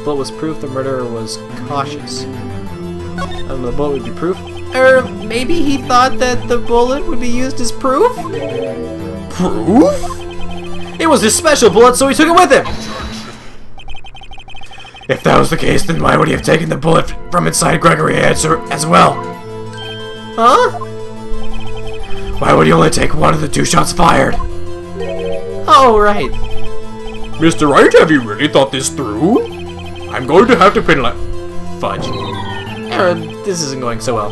bullet was proof, the murderer was cautious. The bullet would be proof? Maybe he thought that the bullet would be used as proof? Proof? It was his special bullet, so he took it with him! If that was the case, then why would he have taken the bullet from inside Gregory as well? Huh? Why would he only take one of the 2 shots fired? Oh, right. Mr. Wright, have you really thought this through? I'm going to have to Fudge. This isn't going so well.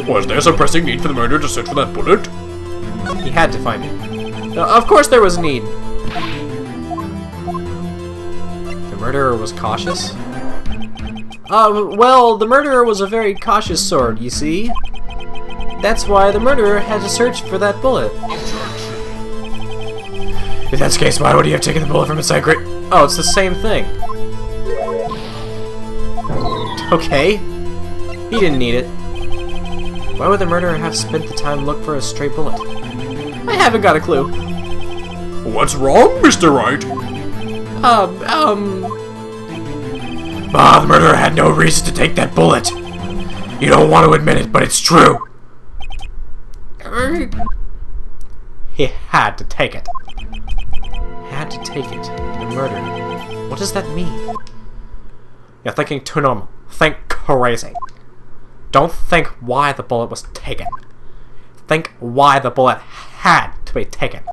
Was there some pressing need for the murderer to search for that bullet? He had to find it. Of course there was a need. The murderer was cautious? Well, the murderer was a very cautious sort, you see? That's why the murderer had to search for that bullet. If that's the case, why would he have taken the bullet from inside Oh, it's the same thing. Okay. He didn't need it. Why would the murderer have spent the time to look for a stray bullet? I haven't got a clue. What's wrong, Mr. Wright? The murderer had no reason to take that bullet. You don't want to admit it, but it's true. He had to take it. Had to take it. The murderer. What does that mean? You're thinking too normal. Think crazy. Don't think why the bullet was taken. Think why the bullet had to be taken.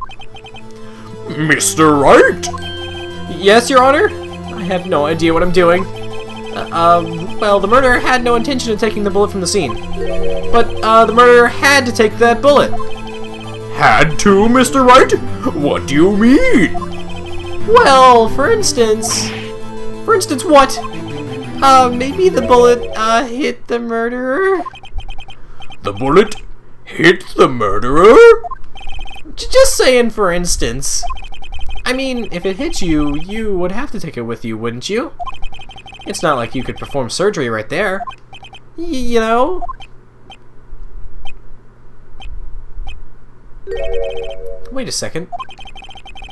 Mr. Wright? Yes, Your Honor? I have no idea what I'm doing. Well, the murderer had no intention of taking the bullet from the scene. But, the murderer had to take that bullet. Had to, Mr. Wright? What do you mean? Well, for instance... For instance, what? Maybe the bullet, hit the murderer? The bullet hit the murderer? Just saying, for instance. I mean, if it hit you, you would have to take it with you, wouldn't you? It's not like you could perform surgery right there. You know? Wait a second.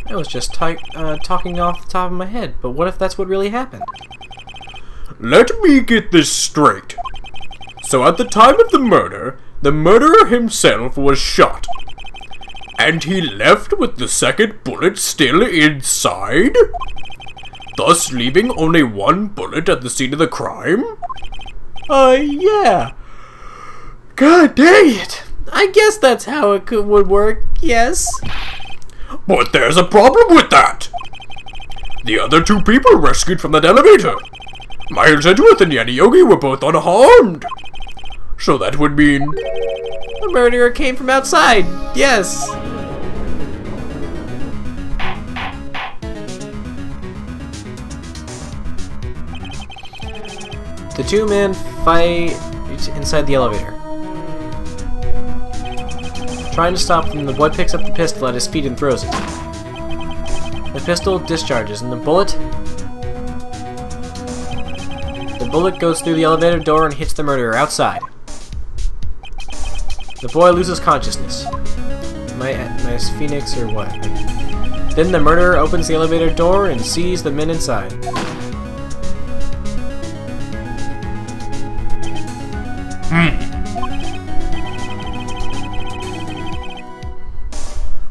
I was just talking off the top of my head, but what if that's what really happened? Let me get this straight. So at the time of the murderer himself was shot. And he left with the second bullet still inside? Thus leaving only one bullet at the scene of the crime? Yeah. God dang it. I guess that's how it would work, yes. But there's a problem with that. The other 2 people rescued from that elevator, Miles Edgeworth and JnLgame, were both unharmed. So that would mean... The murderer came from outside, yes. The 2 men fight inside the elevator. Trying to stop them, the boy picks up the pistol at his feet and throws it. The pistol discharges, and the bullet goes through the elevator door and hits the murderer outside. The boy loses consciousness. My Phoenix or what? Then the murderer opens the elevator door and sees the men inside.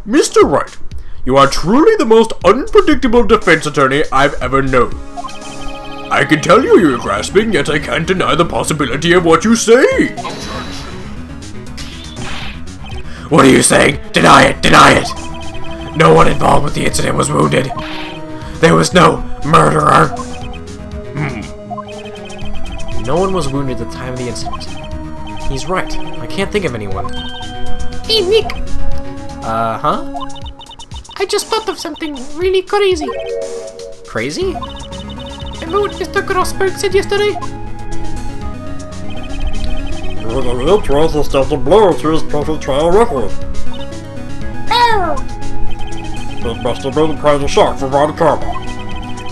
Mr. Wright, you are truly the most unpredictable defense attorney I've ever known. I can tell you're grasping, yet I can't deny the possibility of what you say. What are you saying? Deny it! Deny it! No one involved with the incident was wounded. There was no murderer. No one was wounded at the time of the incident. He's right. I can't think of anyone. Hey, Nick! Huh? I just thought of something really crazy. Crazy? Remember what Mr. Grossberg said yesterday? The interest is just a blow to his perfect trial record. It must have been quite a shock for Ron Karma.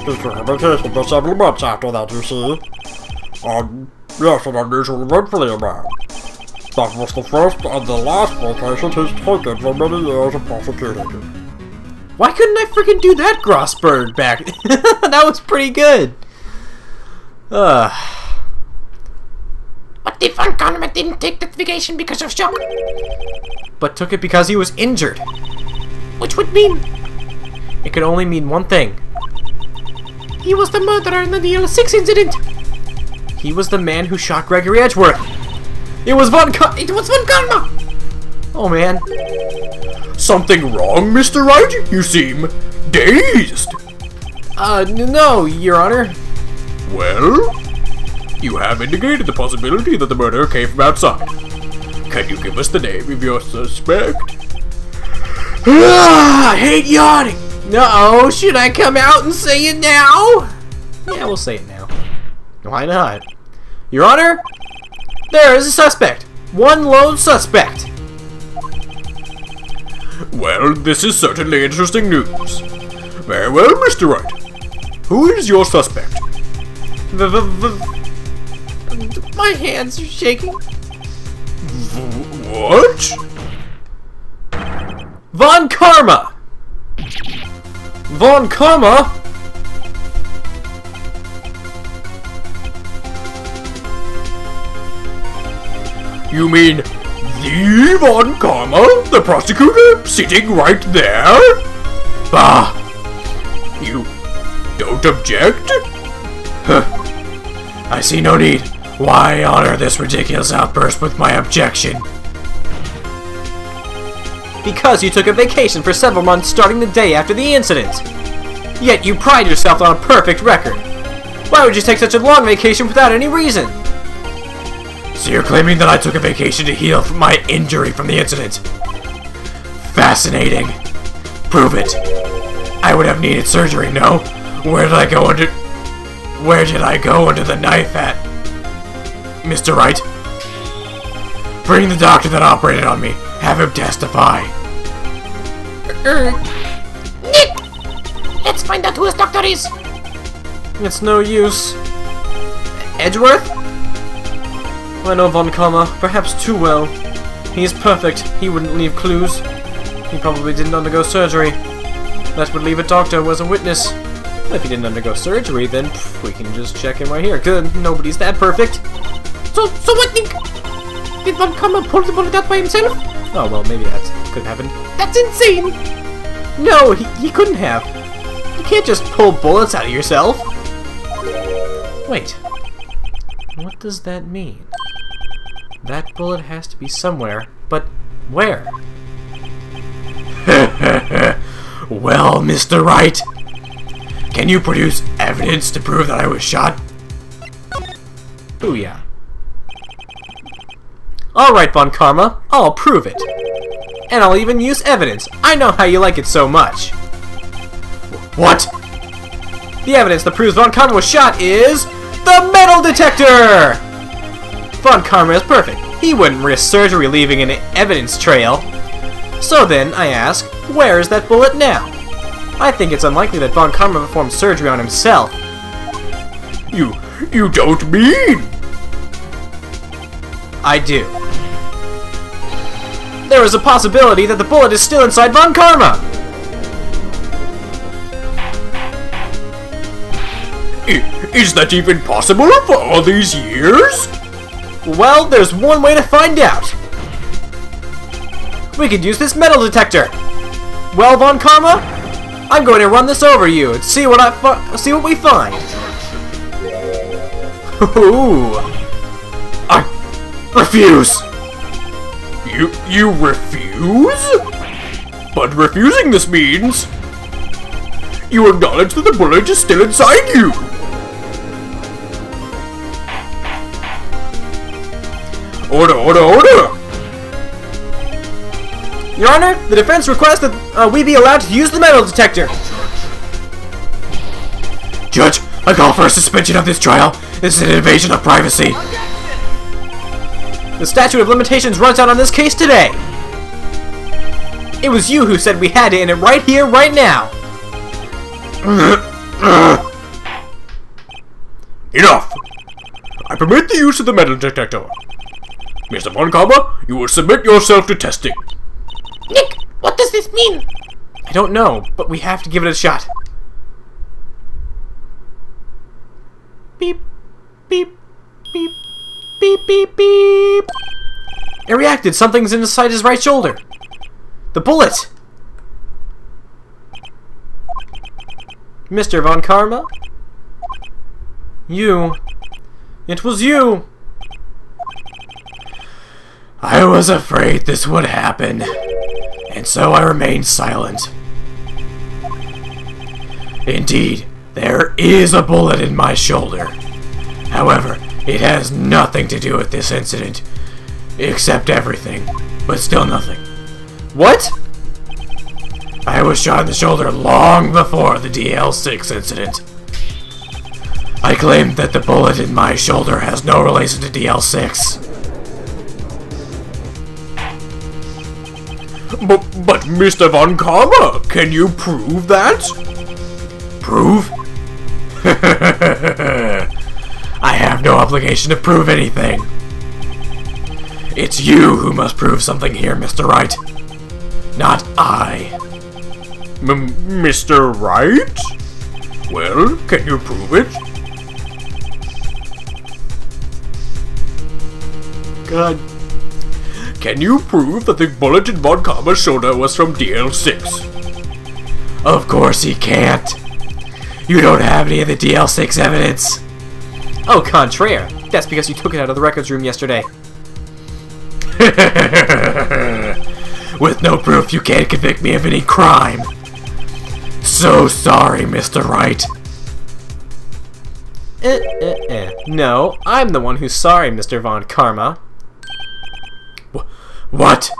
His rehabilitation for several months after that, you see. Yes, an unusual event for the man. That was the first and the last vacation he's taken for many years of prosecuting. Why couldn't I freaking do that, Grossberg, back? That was pretty good. But the Von Karma didn't take the vacation because of shock. But took it because he was injured. Which would mean... It could only mean one thing. He was the murderer in the DL6 incident. He was the man who shot Gregory Edgeworth. It was Von Karma! Oh, man. Something wrong, Mr. Wright? You seem dazed. No, Your Honor. Well, you have indicated the possibility that the murderer came from outside. Can you give us the name of your suspect? I hate yawning. No, should I come out and say it now? Yeah, we'll say it now. Why not? Your Honor, there is a suspect. One lone suspect. Well, this is certainly interesting news. Very well, Mr. Wright. Who is your suspect? My hands are shaking. What? Von Karma! Von Karma? You mean the Von Karma? The prosecutor? Sitting right there? Bah! You don't object? Huh. I see no need. Why honor this ridiculous outburst with my objection? Because you took a vacation for several months starting the day after the incident. Yet you pride yourself on a perfect record. Why would you take such a long vacation without any reason? So you're claiming that I took a vacation to heal from my injury from the incident? Fascinating. Prove it. I would have needed surgery, no? Where did I go under the knife at? Mr. Wright? Bring the doctor that operated on me. Have him testify. Nick! Let's find out who his doctor is. It's no use. Edgeworth? I know Von Karma, perhaps too well. He is perfect. He wouldn't leave clues. He probably didn't undergo surgery. That would leave a doctor who was a witness. If he didn't undergo surgery, then we can just check him right here. Good, nobody's that perfect. So what, Nick? Did Von Karma pull the bullet out by himself? Oh, well, maybe that could happen. That's insane! No, he couldn't have. You can't just pull bullets out of yourself. Wait. What does that mean? That bullet has to be somewhere, but where? Well, Mr. Wright, can you produce evidence to prove that I was shot? Booyah. Alright, Von Karma, I'll prove it. And I'll even use evidence. I know how you like it so much. What? The evidence that proves Von Karma was shot is the metal detector! Von Karma is perfect. He wouldn't risk surgery leaving an evidence trail. So then, I ask, where is that bullet now? I think it's unlikely that Von Karma performed surgery on himself. You don't mean? I do. There is a possibility that the bullet is still inside Von Karma! Is that even possible for all these years? Well, there's one way to find out. We could use this metal detector. Well, Von Karma, I'm going to run this over you and see what we find. Ooh. I refuse. You refuse? But refusing this means you acknowledge that the bullet is still inside you. Order, order, order! Your Honor, the defense requests that we be allowed to use the metal detector. Judge, I call for a suspension of this trial. This is an invasion of privacy. The statute of limitations runs out on this case today. It was you who said we had to end it right here, right now. Enough! I permit the use of the metal detector. Mr. Von Karma, you will submit yourself to testing. Nick, what does this mean? I don't know, but we have to give it a shot. Beep. beep, beep. It reacted. Something's inside his right shoulder. The bullet. Mr. Von Karma? You. It was you. I was afraid this would happen, and so I remained silent. Indeed, there is a bullet in my shoulder. However, it has nothing to do with this incident, except everything, but still nothing. What? I was shot in the shoulder long before the DL6 incident. I claim that the bullet in my shoulder has no relation to DL6. But Mr. Von Karma, can you prove that? Prove? I have no obligation to prove anything. It's you who must prove something here, Mr. Wright. Not I. Mr. Wright? Well, can you prove it? God. Can you prove that the bullet in Von Karma's shoulder was from DL6? Of course he can't. You don't have any of the DL6 evidence. Oh, contraire. That's because you took it out of the records room yesterday. With no proof, you can't convict me of any crime. So sorry, Mr. Wright. No, I'm the one who's sorry, Mr. Von Karma. What?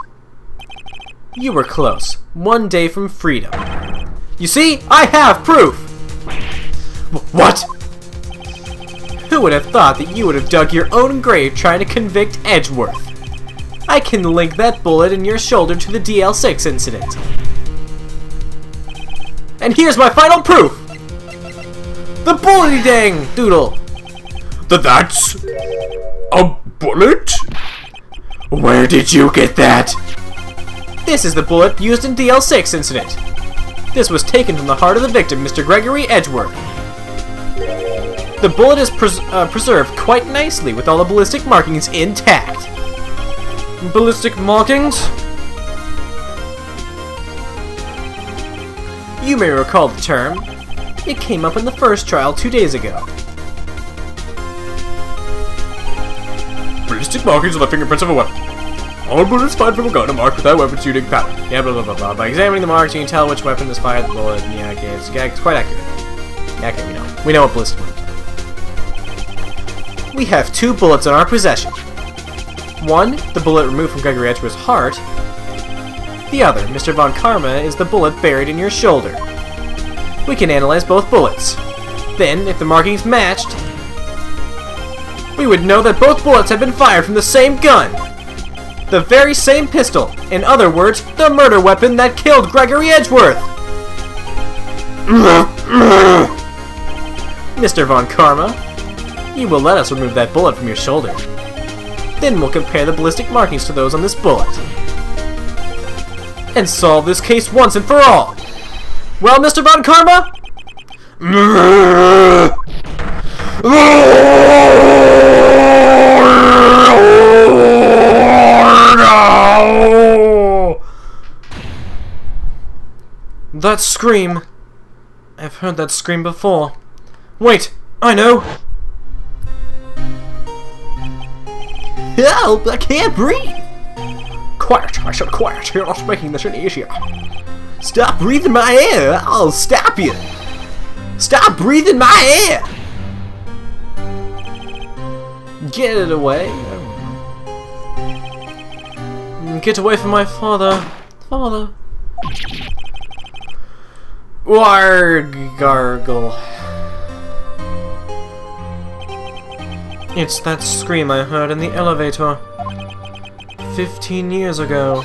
You were close. 1 day from freedom. You see? I have proof! What? Who would have thought that you would have dug your own grave trying to convict Edgeworth? I can link that bullet in your shoulder to the DL6 incident. And here's my final proof! The bullety dang doodle! That's a bullet? Where did you get that? This is the bullet used in DL6 incident. This was taken from the heart of the victim, Mr. Gregory Edgeworth. The bullet is preserved quite nicely with all the ballistic markings intact. Ballistic markings? You may recall the term. It came up in the first trial 2 days ago. Ballistic markings are the fingerprints of a weapon. All bullets fired from a gun are marked with that weapon's unique pattern. Yeah, blah blah blah blah. By examining the marks, you can tell which weapon has fired the bullet. Yeah, okay, it's quite accurate. Yeah, okay, we know. We know what ballistic marks are. We have 2 bullets in our possession. One, the bullet removed from Gregory Edgeworth's heart. The other, Mr. Von Karma, is the bullet buried in your shoulder. We can analyze both bullets. Then, if the markings matched, we would know that both bullets have been fired from the same gun. The very same pistol. In other words, the murder weapon that killed Gregory Edgeworth. Mr. Von Karma, you will let us remove that bullet from your shoulder. Then we'll compare the ballistic markings to those on this bullet. And solve this case once and for all. Well, Mr. Von Karma? That scream. I've heard that scream before. Wait, I know. Help! I can't breathe! Quiet! I said quiet. You're not making this any easier. Stop breathing my air! I'll stop you! Stop breathing my air! Get it away. Get away from my father. Father. Gargle. It's that scream I heard in the elevator 15 years ago.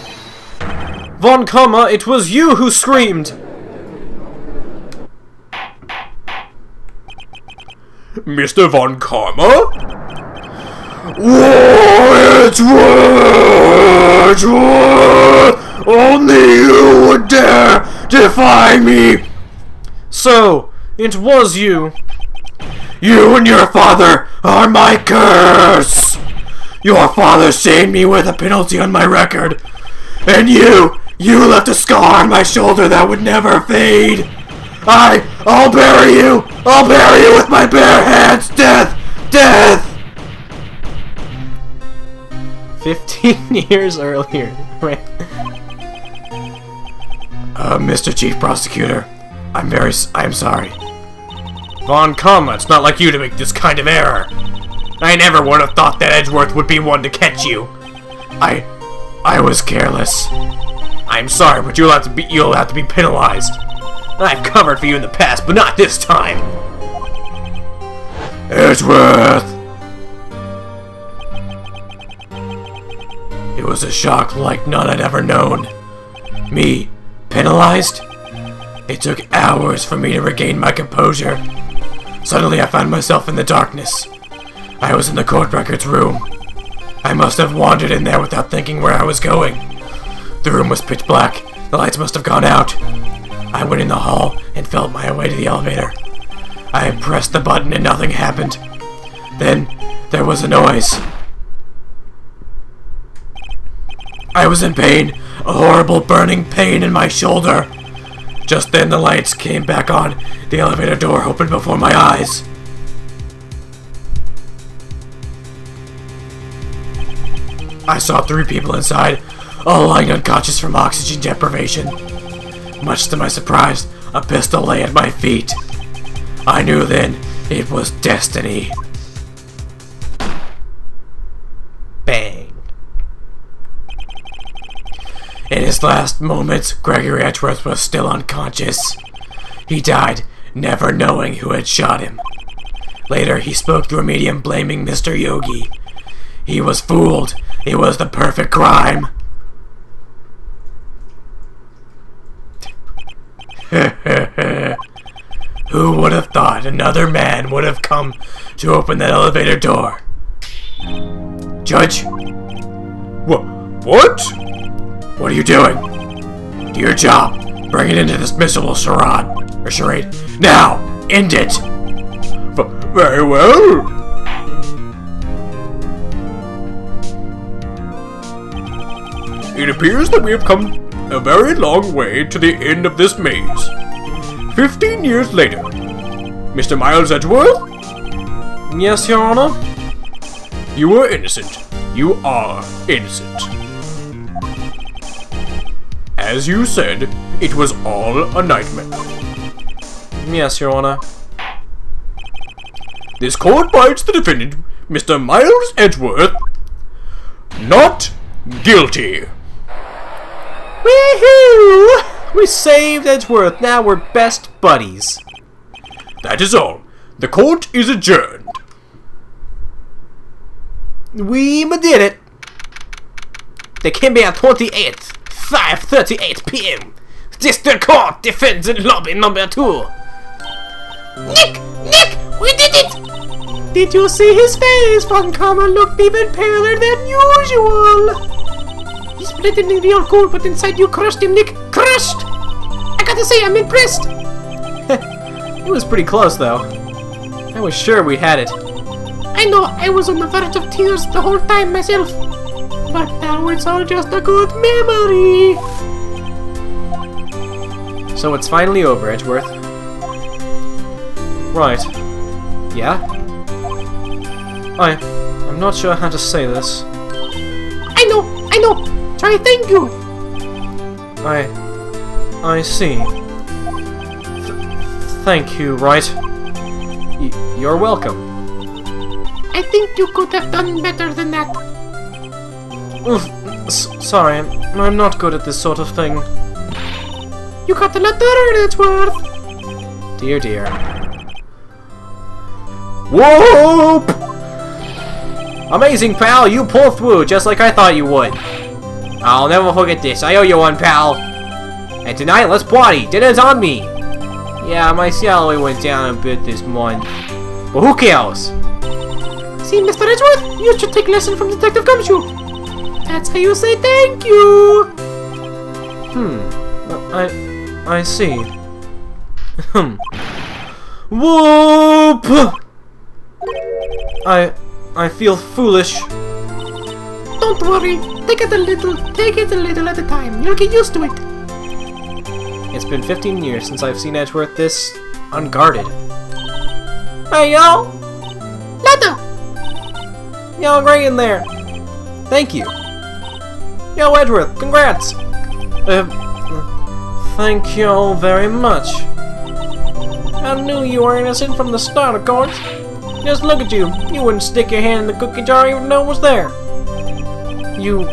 Von Karma, it was you who screamed! Mr. Von Karma? Only you would dare defy me! So, it was you. You and your father are my curse! Your father shamed me with a penalty on my record. And you left a scar on my shoulder that would never fade. I'll bury you! I'll bury you with my bare hands! Death! Death! 15 years earlier, right? Mr. Chief Prosecutor, I'm sorry. Von Comma, it's not like you to make this kind of error. I never would have thought that Edgeworth would be one to catch you. I was careless. I'm sorry, but you'll have to be penalized. I've covered for you in the past, but not this time. Edgeworth! It was a shock like none I'd ever known. Me, penalized? It took hours for me to regain my composure. Suddenly I found myself in the darkness. I was in the court records room. I must have wandered in there without thinking where I was going. The room was pitch black. The lights must have gone out. I went in the hall and felt my way to the elevator. I pressed the button and nothing happened. Then there was a noise. I was in pain, a horrible burning pain in my shoulder. Just then the lights came back on. The elevator door opened before my eyes. I saw 3 people inside, all lying unconscious from oxygen deprivation. Much to my surprise, a pistol lay at my feet. I knew then it was destiny. Bang. In his last moments, Gregory Edgeworth was still unconscious. He died, never knowing who had shot him. Later, he spoke through a medium blaming Mr. Yogi. He was fooled. It was the perfect crime. Who would have thought another man would have come to open that elevator door? Judge? What? What are you doing? Do your job. Bring it into this miserable charade. Now! End it! Very well. It appears that we have come a very long way to the end of this maze. 15 years later. Mr. Miles Edgeworth? Yes, Your Honor? You were innocent. You are innocent. As you said, it was all a nightmare. Yes, Your Honor. This court finds the defendant, Mr. Miles Edgeworth, not guilty. Woohoo! We saved Edgeworth. Now we're best buddies. That is all. The court is adjourned. We did it. They came here 28th, 5:38 p.m. District Court defends in lobby number 2. Nick! We did it! Did you see his face? Von Karma looked even paler than usual. He split in the old cool, but inside you crushed him, Nick. Crushed! I gotta say, I'm impressed. It was pretty close, though. I was sure we had it. I know, I was on the verge of tears the whole time myself. But now it's all just a good memory. So it's finally over, Edgeworth. Right. Yeah? I'm not sure how to say this. I know. Try thank you. I see. Thank you, Wright. You're welcome. I think you could have done better than that. Oof, sorry, I'm not good at this sort of thing. You got a lot better, Edgeworth. Dear. Whoop! Amazing, pal! You pulled through just like I thought you would. I'll never forget this. I owe you one, pal. And tonight, let's party. Dinner's on me. Yeah, my salary went down a bit this month. But who cares? See, Mr. Edgeworth, you should take lesson from Detective Gumshoe. That's how you say thank you. I see. Whoop! I feel foolish. Don't worry. Take it a little at a time. You'll get used to it. It's been 15 years since I've seen Edgeworth this unguarded. Hey, y'all! Letter! Y'all great in there. Thank you. Yo, Edgeworth, congrats! Thank you all very much. I knew you were innocent from the start, of course. Just look at you. You wouldn't stick your hand in the cookie jar even though it was there. You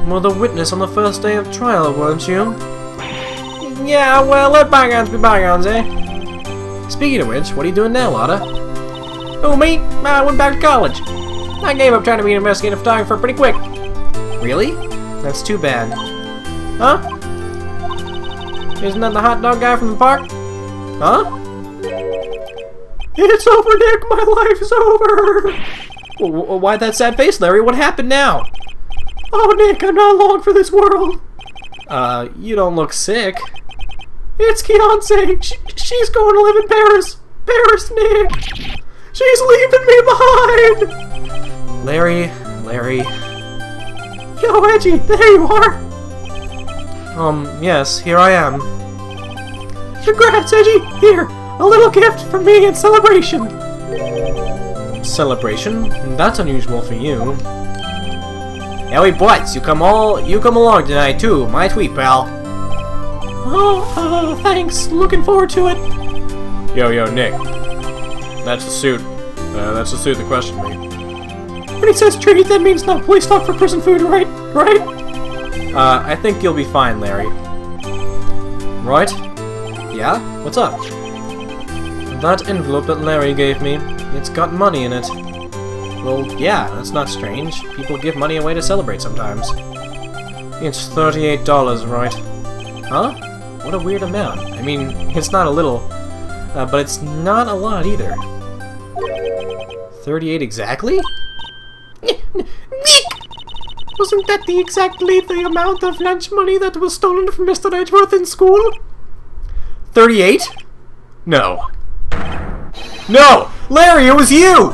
were the witness on the first day of trial, weren't you? Yeah, well, let bygones be bygones, eh? Speaking of which, what are you doing now, Lotta? Oh, me? I went back to college. I gave up trying to be an investigative photographer pretty quick. Really? That's too bad. Huh? Isn't that the hot dog guy from the park? Huh? It's over, Nick! My life is over! Why that sad face, Larry? What happened now? Oh, Nick, I'm not long for this world. You don't look sick. It's Beyonce. She's going to live in Paris. Paris, Nick. She's leaving me behind. Larry. Yo, Edgy, there you are. Yes, here I am. Congrats, Edgy. Here, a little gift from me in celebration. Celebration? That's unusual for you. Ellie Butts, you come along tonight too, my sweet pal. Oh, thanks. Looking forward to it. Yo, Nick. That's the suit. That's the suit that questioned me. When he says treat, that means no police talk for prison food, right? Right? I think you'll be fine, Larry. Right? Yeah? What's up? That envelope that Larry gave me, it's got money in it. Well, yeah, that's not strange. People give money away to celebrate sometimes. It's $38, right? Huh? What a weird amount. I mean, it's not a little, but it's not a lot either. 38 exactly? Nick! Wasn't that exactly the amount of lunch money that was stolen from Mr. Edgeworth in school? 38? No. No! Larry, it was you!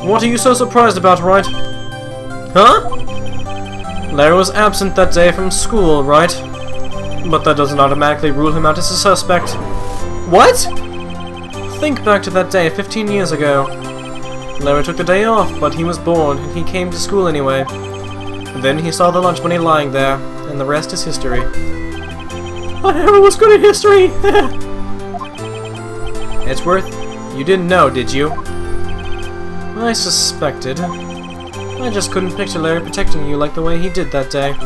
What are you so surprised about, Wright? Huh? Larry was absent that day from school, right? But that doesn't automatically rule him out as a suspect. What? Think back to that day 15 years ago. Larry took the day off, but he was bored, and he came to school anyway. Then he saw the lunch money lying there, and the rest is history. I never was good at history! Edgeworth, you didn't know, did you? I suspected. I just couldn't picture Larry protecting you like the way he did that day.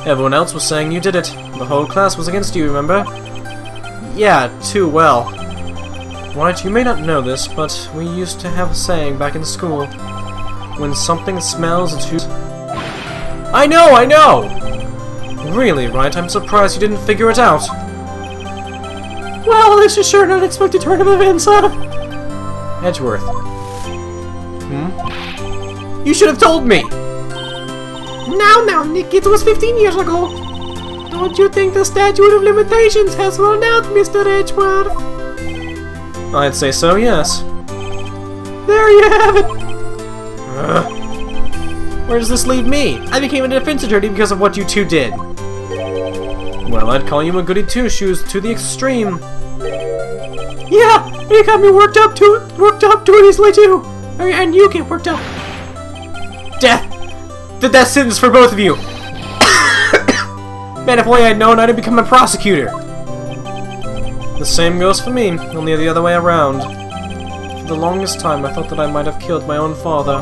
Everyone else was saying you did it. The whole class was against you, remember? Yeah, too well. Wright, you may not know this, but we used to have a saying back in school. When something smells, it's who's... I know! Really, Wright, I'm surprised you didn't figure it out. Well, this is sure an unexpected turn of events, huh? Edgeworth. You should have told me! Now, Nick, it was 15 years ago. Don't you think the statute of limitations has run out, Mr. Edgeworth? I'd say so, yes. There you have it! Where does this leave me? I became a defense attorney because of what you two did. Well, I'd call you a goody two-shoes to the extreme. Yeah, you got me worked up too easily too. And you get worked up. Death! The death sentence for both of you! Man, if only I'd known, I'd have become a prosecutor. The same goes for me, only the other way around. For the longest time, I thought that I might have killed my own father.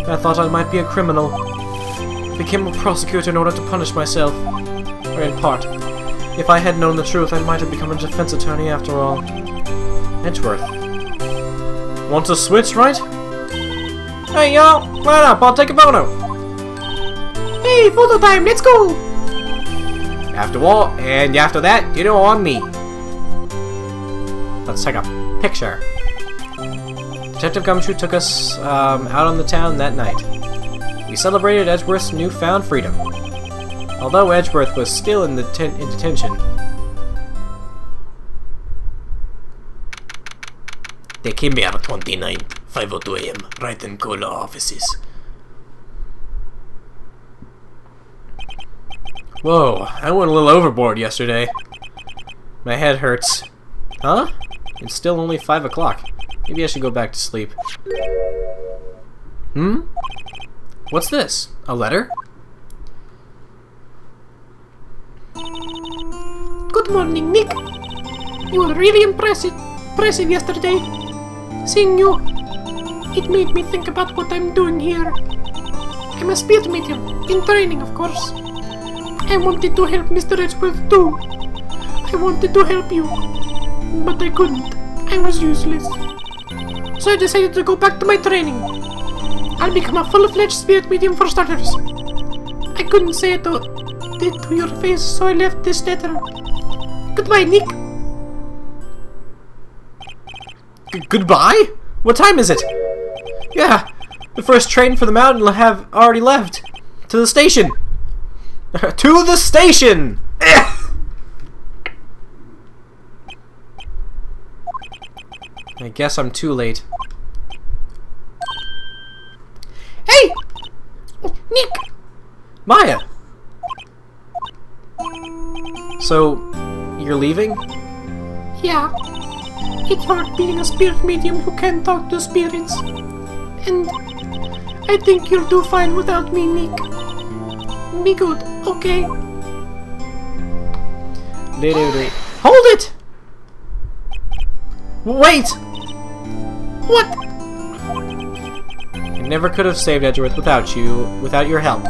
I thought I might be a criminal. I became a prosecutor in order to punish myself. Or in part. If I had known the truth, I might have become a defense attorney after all. Edgeworth. Want to switch, right? Hey, y'all! Line up, I'll take a photo! Hey, photo time, let's go! After all, and after that, you know, on me. Let's take a picture. Detective Gumshoe took us out on the town that night. We celebrated Edgeworth's newfound freedom. Although Edgeworth was still in detention. They came here 29th. 5:02 a.m. Wright and Cola offices. Whoa, I went a little overboard yesterday. My head hurts. Huh? It's still only 5 o'clock. Maybe I should go back to sleep. Hmm? What's this? A letter? Good morning, Nick. You were really impressive yesterday. Seeing you, it made me think about what I'm doing here. I'm a spirit medium, in training, of course. I wanted to help Mr. Edgeworth too. I wanted to help you, but I couldn't. I was useless. So I decided to go back to my training. I'll become a full-fledged spirit medium for starters. I couldn't say it to your face, so I left this letter. Goodbye, Nick. Goodbye? What time is it? Yeah, the first train for the mountain will have already left. To the station. To the station! I guess I'm too late. Hey! Oh, Nick! Maya! So, you're leaving? Yeah. It's hard being a spirit medium who can talk to spirits. And I think you'll do fine without me, Nick. Be good, okay? Hold it! Wait! What? I never could have saved Edgeworth without you, without your help.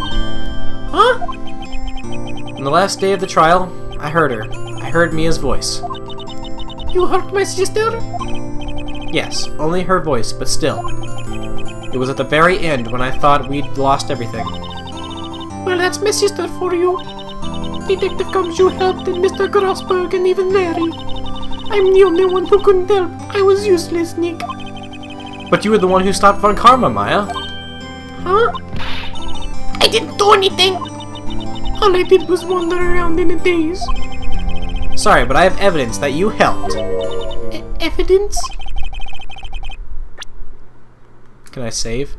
Huh? On the last day of the trial, I heard her. I heard Mia's voice. You hurt my sister? Yes, only her voice, but still. It was at the very end when I thought we'd lost everything. Well, that's my sister for you. Detective Gumshoe helped, and Mr. Grossberg, and even Larry. I'm the only one who couldn't help. I was useless, Nick. But you were the one who stopped Von Karma, Maya. Huh? I didn't do anything. All I did was wander around in a daze. Sorry, but I have evidence that you helped. Evidence? Can I save?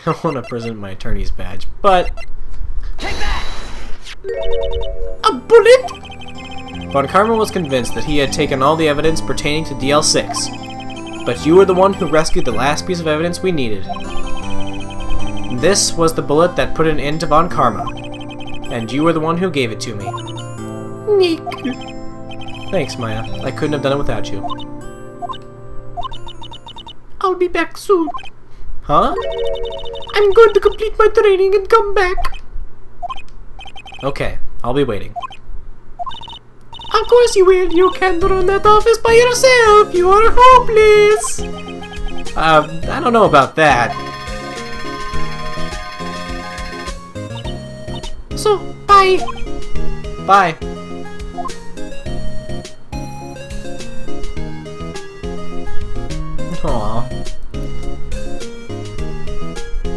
I want to present my attorney's badge, but... Take that! A bullet? Von Karma was convinced that he had taken all the evidence pertaining to DL6. But you were the one who rescued the last piece of evidence we needed. This was the bullet that put an end to Von Karma. And you were the one who gave it to me. Nick. Thanks, Maya. I couldn't have done it without you. I'll be back soon. Huh? I'm going to complete my training and come back. Okay, I'll be waiting. Of course you will. You can't run that office by yourself. You are hopeless. I don't know about that. So, bye. Bye. Aww.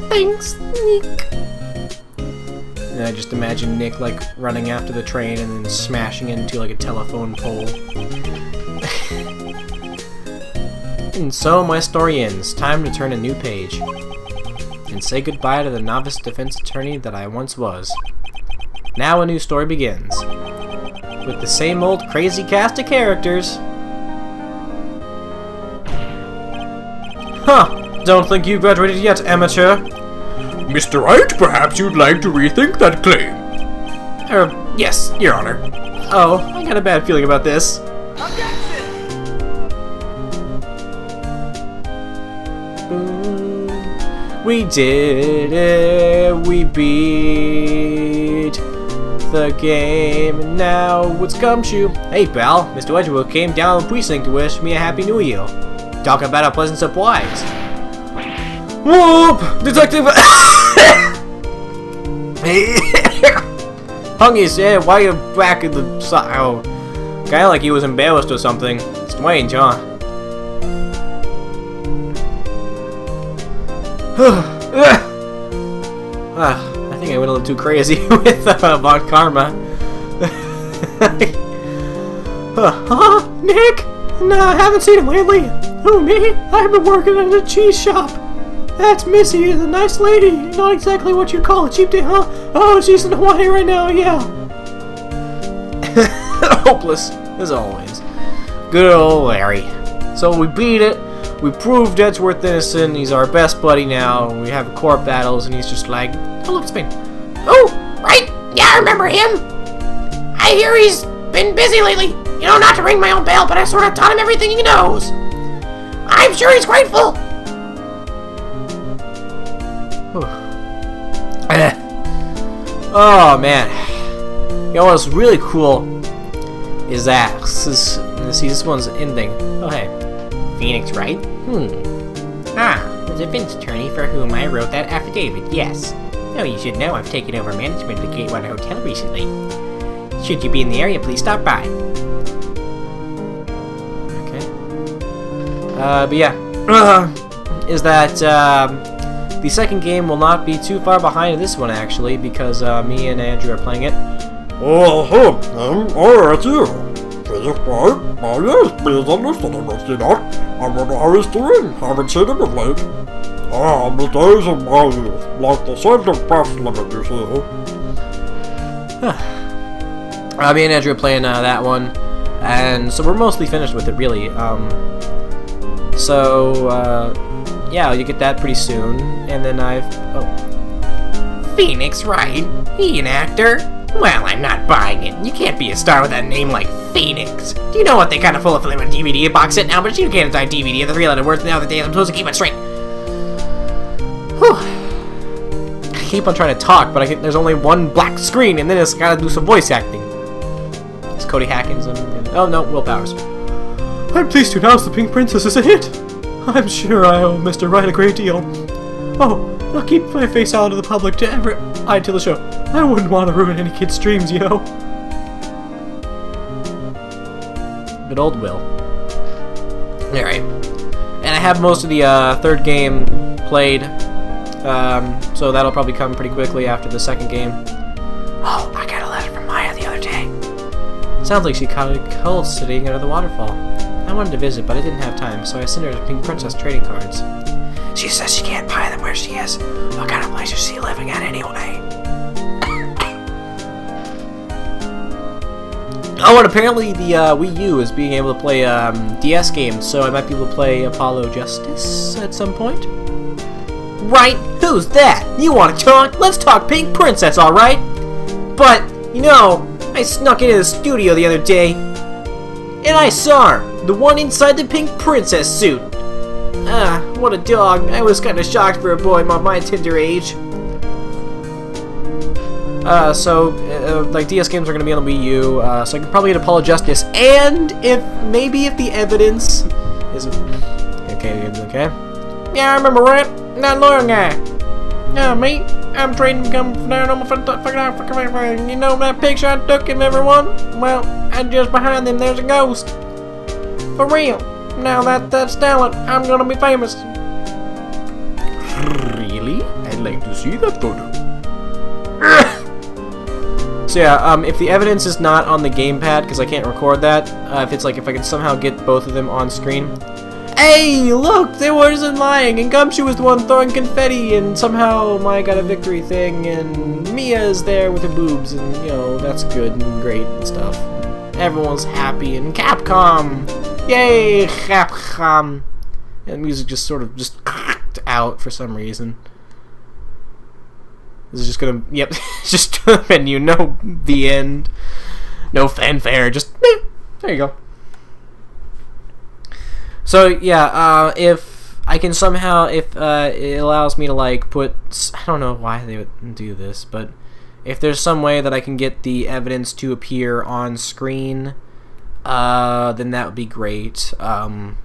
Thanks, Nick. And I just imagine Nick, like, running after the train and then smashing into, like, a telephone pole. And so my story ends. Time to turn a new page. And say goodbye to the novice defense attorney that I once was. Now a new story begins. With the same old crazy cast of characters. Huh! Don't think you graduated yet, amateur. Mr. Wright, perhaps you'd like to rethink that claim. Yes, Your Honor. Oh, I got a bad feeling about this. We did it. We beat the game, and now it's Gumshoe. Hey, pal. Mr. Edgeworth came down the precinct to wish me a happy new year. Talk about a pleasant surprise. Whoop! Detective! Hung his head way back in the side. Oh, kinda like he was embarrassed or something. Strange, huh? I think I went a little too crazy with Von Karma. Nick? No, I haven't seen him lately. Who, me? I've been working at a cheese shop. That's Missy, the nice lady. Not exactly what you'd call a cheap date, huh? Oh, she's in Hawaii right now, yeah. Hopeless, as always. Good old Larry. So we beat it. We proved Edgeworth innocent. He's our best buddy now. We have court battles, and he's just like, oh, look, it's Spain. Oh, right. Yeah, I remember him. I hear he's been busy lately. You know, not to ring my own bell, but I sort of taught him everything he knows. I'm sure he's grateful. Oh man. You know what's really cool is that this one's ending. Oh hey. Phoenix, right? The defense attorney for whom I wrote that affidavit, yes. No, you should know I've taken over management of the Gatewater Hotel recently. Should you be in the area, please stop by. Okay. But yeah. Is that, the second game will not be too far behind this one, actually, because me and Andrew are playing it. Alright, you. Yes, please understand, not. I wonder how he's doing. Haven't seen him of late. The days of my youth, like the scent of breath lemon, you see. Me and Andrew are playing that one, and so we're mostly finished with it, really. Yeah, you get that pretty soon, and then Phoenix, right? He an actor? Well, I'm not buying it. You can't be a star with a name like Phoenix. Do you know what they kind of full of filling a DVD box set now? But you can't die DVD of the 3-letter words now the day I'm supposed to keep it straight. Whew. I keep on trying to talk, but there's only one black screen, and then it's gotta do some voice acting. It's Cody Hackins and oh no, Will Powers. I'm pleased to announce the Pink Princess is a hit. I'm sure I owe Mr. Wright a great deal. Oh, I'll keep my face out of the public to ever eye to the show. I wouldn't want to ruin any kid's dreams, you know. Good old Will. Alright. And I have most of the third game played. So that'll probably come pretty quickly after the second game. Oh, I got a letter from Maya the other day. Sounds like she caught a cold sitting under the waterfall. I wanted to visit, but I didn't have time, so I sent her Pink Princess trading cards. She says she can't buy them where she is. What kind of place is she living at anyway? Oh, and apparently the Wii U is being able to play DS games, so I might be able to play Apollo Justice at some point. Right? Who's that? You want to talk? Let's talk Pink Princess, alright? But, you know, I snuck into the studio the other day, and I saw her. The one inside the Pink Princess suit. What a dog. I was kind of shocked for a boy my tender age. Like DS games are going to be on the Wii U, so I can probably get Apollo Justice, and if the evidence is... Okay. Yeah, I remember Wright. That lawyer guy. Yeah, me. I'm trading come down on my you know that picture I took of everyone? Well, and just behind them there's a ghost. For real. Now that's talent. I'm gonna be famous. Really? I'd like to see that photo. So yeah, if the evidence is not on the gamepad, because I can't record that, if I can somehow get both of them on screen. Hey, look, there wasn't lying, and Gumshoe was the one throwing confetti, and somehow Maya got a victory thing, and Mia's there with her boobs, and you know, that's good and great and stuff. Everyone's happy, and Capcom! Yay, Capcom! And the music just sort of out for some reason. This is just gonna, yep, just menu, no the end, no fanfare, just, there you go. So yeah, if I can somehow, if it allows me to like put, I don't know why they would do this, but if there's some way that I can get the evidence to appear on screen, then that would be great. So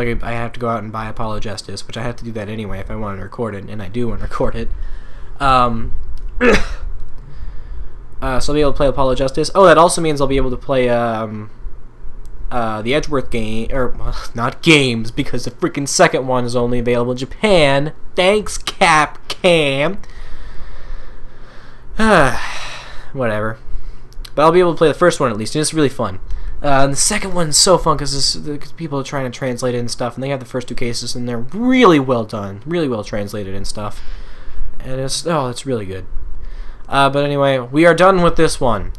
I have to go out and buy Apollo Justice, which I have to do that anyway if I want to record it, and I do want to record it. So I'll be able to play Apollo Justice. Oh, that also means I'll be able to play the Edgeworth game, or well, not games, because the freaking second one is only available in Japan. Thanks, Capcom. Whatever. But I'll be able to play the first one at least, and it's really fun. And the second one's so fun because people are trying to translate it and stuff, and they have the first 2 cases, and they're really well done, really well translated and stuff. And it's really good. But anyway, we are done with this one.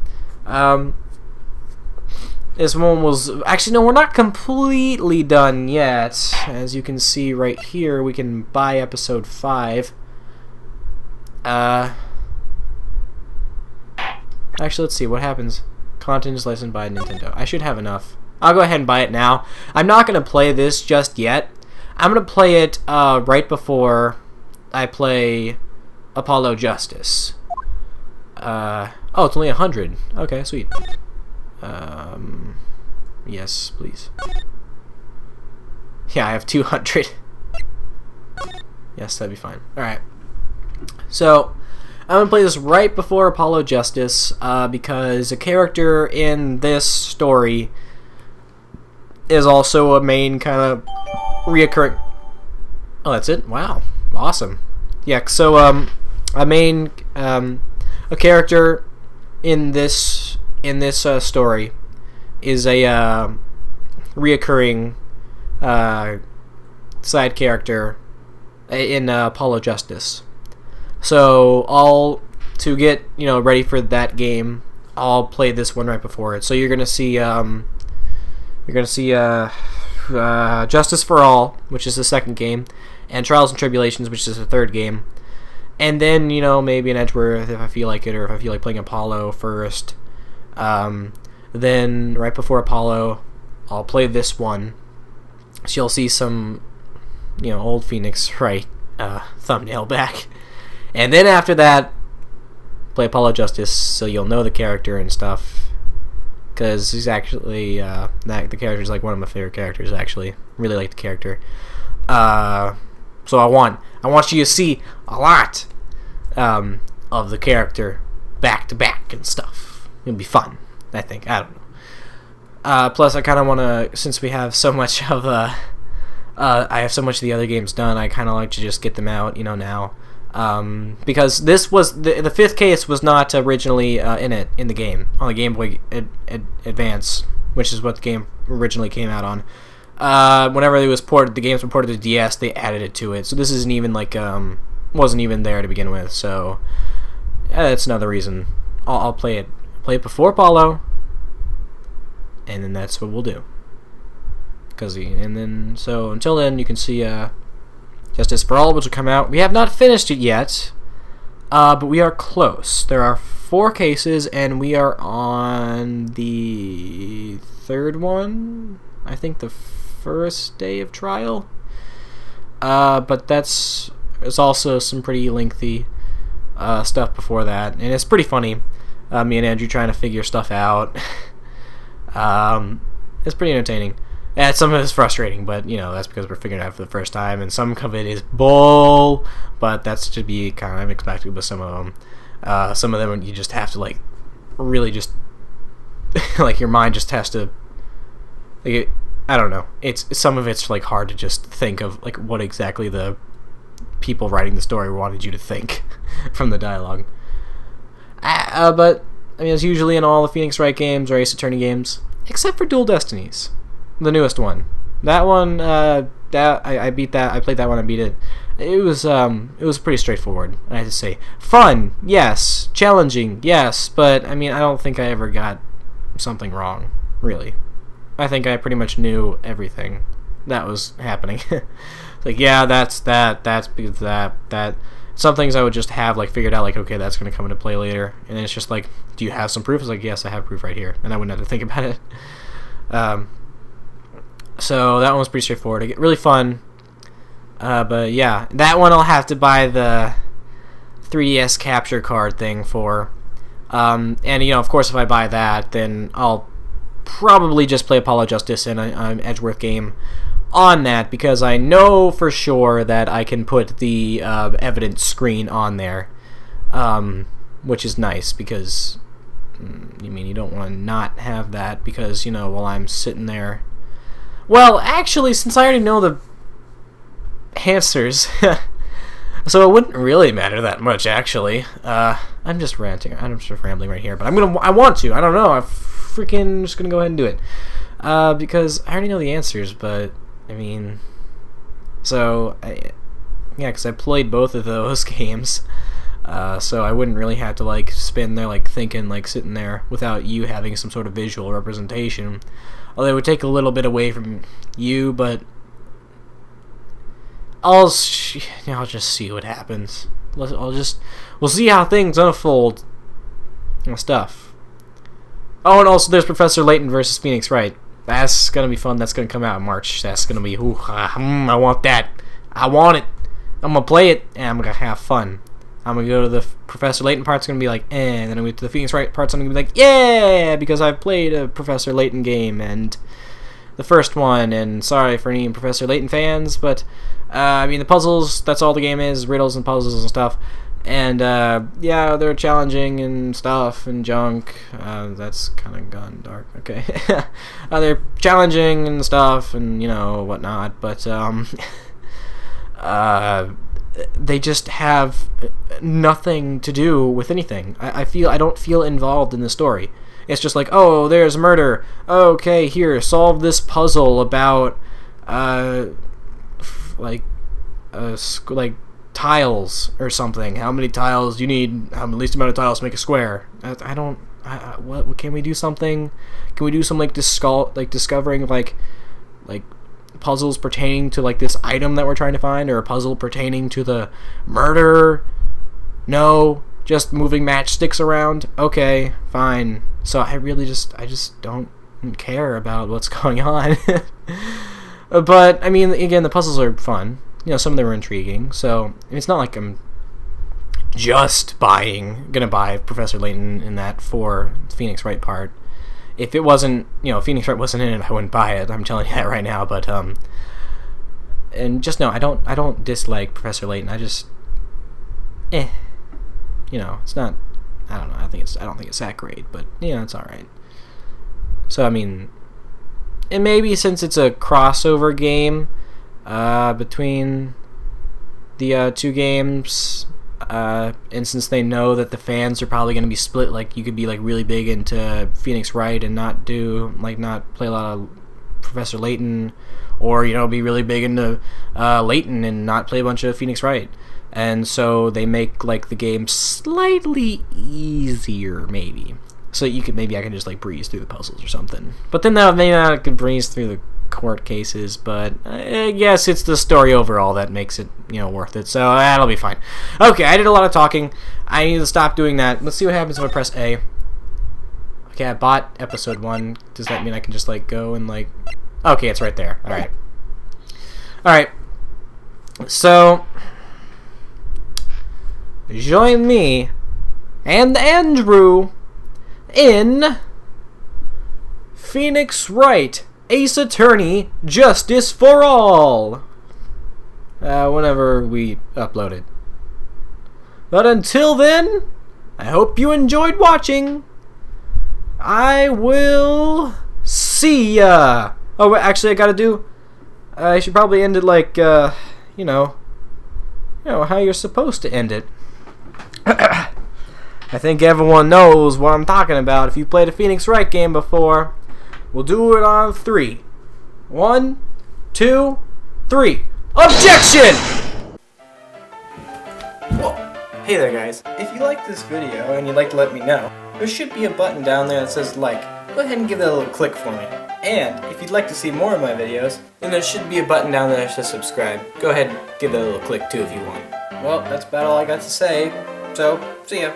This one was... Actually, no, we're not completely done yet. As you can see right here, we can buy episode 5. Actually, let's see what happens. Content is licensed by Nintendo. I should have enough. I'll go ahead and buy it now. I'm not going to play this just yet. I'm going to play it right before I play Apollo Justice. Oh, it's only 100. Okay, sweet. Yes, please. Yeah, I have 200. Yes, that'd be fine. Alright. So, I'm going to play this right before Apollo Justice, because a character in this story is also a main kind of reoccurring... Oh, that's it? Wow. Awesome. Yeah, so, a main, a character in this story is a reoccurring side character in Apollo Justice. So to get ready for that game, I'll play this one right before it. So you're gonna see Justice for All, which is the second game, and Trials and Tribulations, which is the third game. And then, maybe an Edgeworth if I feel like it, or if I feel like playing Apollo first. Then, right before Apollo, I'll play this one. So you'll see some, old Phoenix Wright thumbnail back. And then after that, play Apollo Justice, so you'll know the character and stuff. Because he's actually, the character's like one of my favorite characters, actually. Really like the character. So I want you to see a lot of the character back to back and stuff. It'll be fun, I think. I don't know. Plus, I kind of want to, since we have so much of I have so much of the other games done, I kind of like to just get them out, now. Because this was the fifth case was not originally in the game on the Game Boy Advance, which is what the game originally came out on. Whenever it was ported, the games were ported to DS, they added it to it. So this isn't even like wasn't even there to begin with. So that's another reason I'll play it before Apollo, and then that's what we'll do. So until then, you can see Justice for All, which will come out. We have not finished it yet, but we are close. There are 4 cases, and we are on the 3rd one. I think the first day of trial. But there's also some pretty lengthy stuff before that, and it's pretty funny. Me and Andrew trying to figure stuff out. It's pretty entertaining. And some of it's frustrating, but that's because we're figuring it out for the first time, and some of it is bull, but that's to be kind of expected with some of them. Some of them you just have to really just your mind just has to. I don't know. Some of it's hard to just think of what exactly the people writing the story wanted you to think from the dialogue. But as usually in all the Phoenix Wright games or Ace Attorney games, except for Dual Destinies, the newest one. That one, I beat that. I played that one. I beat it. It was pretty straightforward. I have to say, fun, yes. Challenging, yes. But I don't think I ever got something wrong, really. I think I pretty much knew everything that was happening. Yeah, that's because that. Some things I would just have figured out okay, that's going to come into play later, and then it's just do you have some proof? It's yes, I have proof right here, and I wouldn't have to think about it. So that one was pretty straightforward. It get really fun. But yeah, that one I'll have to buy the 3DS capture card thing for. And of course, if I buy that, then I'll probably just play Apollo Justice and an Edgeworth game on that, because I know for sure that I can put the evidence screen on there, which is nice, because you don't want to not have that, because while I'm sitting there. Well, actually, since I already know the answers, so it wouldn't really matter that much, actually. I I'm just ranting. I'm just rambling right here, but I want to. I don't know. I'm freaking just gonna go ahead and do it. Because I already know the answers, but I mean, because I played both of those games, so I wouldn't really have to like spend there like thinking, like sitting there without you having some sort of visual representation. Although it would take a little bit away from you, but I'll just see what happens. We'll see how things unfold and stuff. Oh, and also there's Professor Layton versus Phoenix Wright. That's gonna be fun. That's gonna come out in March. That's gonna be I want that. I want it. I'm gonna play it and I'm gonna have fun. I'm gonna go to the Professor Layton part's gonna be like, and then I'm gonna go to the Phoenix Wright part's I'm gonna be like, yeah, because I've played a Professor Layton game and the first one. And sorry for any Professor Layton fans, but I mean the puzzles. That's all the game is: riddles and puzzles and stuff. And yeah, they're challenging and stuff and junk. That's kind of gone dark. Okay, they're challenging and stuff and whatnot. But they just have nothing to do with anything. I don't feel involved in the story. It's just like, oh, there's murder. Okay, here, solve this puzzle about like tiles or something. How many tiles do you need? How the least amount of tiles to make a square? What can we do something? Can we do some discovering like puzzles pertaining to like this item that we're trying to find, or a puzzle pertaining to the murder? No, just moving matchsticks around. Okay, fine. So I just don't care about what's going on. But I mean, again, the puzzles are fun. Some of them are intriguing. So it's not like I'm just gonna buy Professor Layton in that for Phoenix Wright part. If it wasn't, Phoenix Wright wasn't in it, I wouldn't buy it. I'm telling you that right now. But and just know I don't dislike Professor Layton. I just, it's not. I don't know. I don't think it's that great, but it's all right. So I mean, and maybe since it's a crossover game between the two games, and since they know that the fans are probably going to be split, like you could be like really big into Phoenix Wright and not play a lot of Professor Layton, or be really big into Layton and not play a bunch of Phoenix Wright. And so they make like the game slightly easier, maybe. So I can just like breeze through the puzzles or something. But then maybe I could breeze through the court cases. But I guess it's the story overall that makes it worth it. So that'll be fine. Okay, I did a lot of talking. I need to stop doing that. Let's see what happens if I press A. Okay, I bought episode 1. Does that mean I can just like go and like? Okay, it's right there. All right. All right. So join me and Andrew in Phoenix Wright, Ace Attorney, Justice for All. Whenever we upload it. But until then, I hope you enjoyed watching. I will see ya. Oh, actually, I should probably end it like, how you're supposed to end it. I think everyone knows what I'm talking about. If you've played a Phoenix Wright game before, we'll do it on 3. 1, 2, 3. Objection! Whoa. Hey there, guys. If you like this video and you'd like to let me know, there should be a button down there that says like. Go ahead and give that a little click for me. And if you'd like to see more of my videos, then there should be a button down there that says subscribe. Go ahead and give that a little click too if you want. Well, that's about all I got to say. So, see ya.